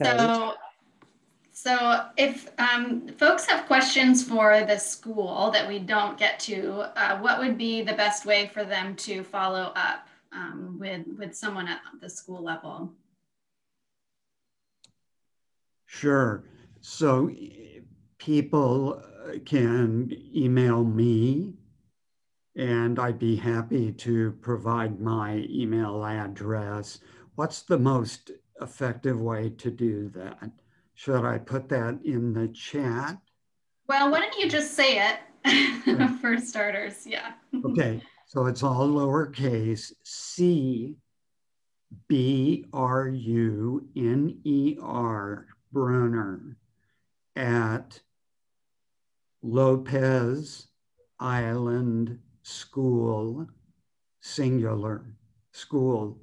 how it is. So if folks have questions for the school that we don't get to, what would be the best way for them to follow up with someone at the school level? Sure. So people can email me, and I'd be happy to provide my email address. What's the most effective way to do that? Should I put that in the chat? Well, why don't you just say it for starters? Yeah. Okay, so it's all lowercase C BRUNER, Brunner, at Lopez Island School, singular, school.org.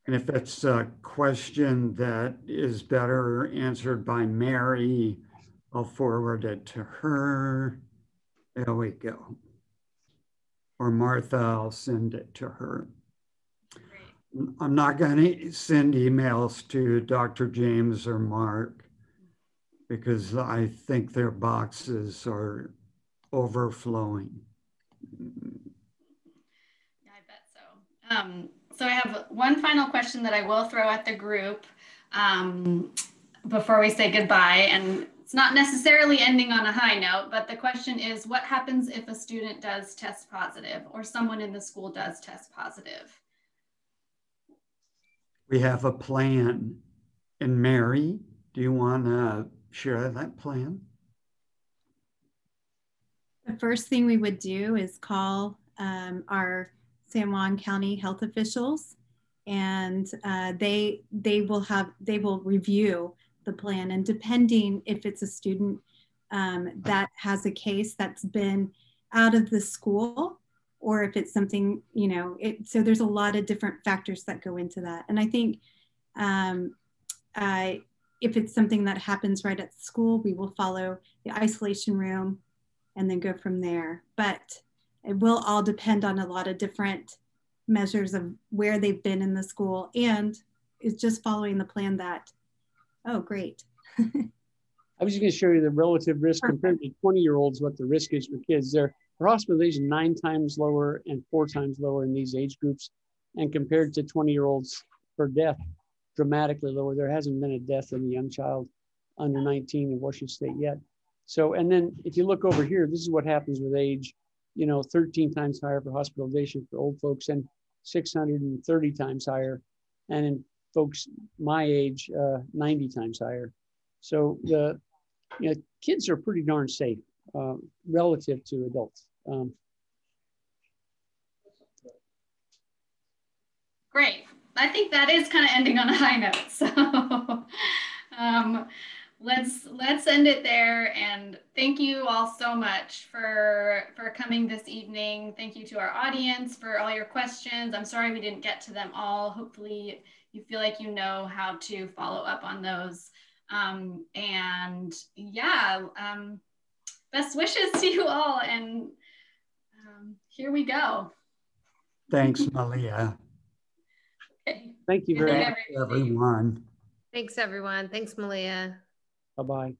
And if it's a question that is better answered by Mary, I'll forward it to her. There we go. Or Martha, I'll send it to her. Great. I'm not going to send emails to Dr. James or Mark because I think their boxes are overflowing. Yeah, I bet so. So I have one final question that I will throw at the group before we say goodbye. And it's not necessarily ending on a high note, but the question is, what happens if a student does test positive or someone in the school does test positive? We have a plan. And Mary, do you want to share that plan? The first thing we would do is call our San Juan County health officials, and they will review the plan. And depending if it's a student that has a case that's been out of the school, or if it's something, you know, so there's a lot of different factors that go into that. And I think if it's something that happens right at school, we will follow the isolation room and then go from there. But it will all depend on a lot of different measures of where they've been in the school, and it's just following the plan that, oh, great. I was just going to show you the relative risk compared to 20-year-olds, what the risk is for kids. Their hospitalization 9 times lower and 4 times lower in these age groups. And compared to 20-year-olds for death, dramatically lower. There hasn't been a death in a young child under 19 in Washington State yet. So, and then if you look over here, this is what happens with age, you know, 13 times higher for hospitalization for old folks and 630 times higher. And in folks my age, 90 times higher. So the kids are pretty darn safe relative to adults. Great. I think that is kind of ending on a high note. So let's end it there. And thank you all so much for coming this evening. Thank you to our audience for all your questions. I'm sorry we didn't get to them all. Hopefully you feel like you know how to follow up on those. And yeah, best wishes to you all. And here we go. Thanks, Malia. Okay. Thank you very much, everyone. Thanks, everyone. Thanks, Malia. Bye-bye.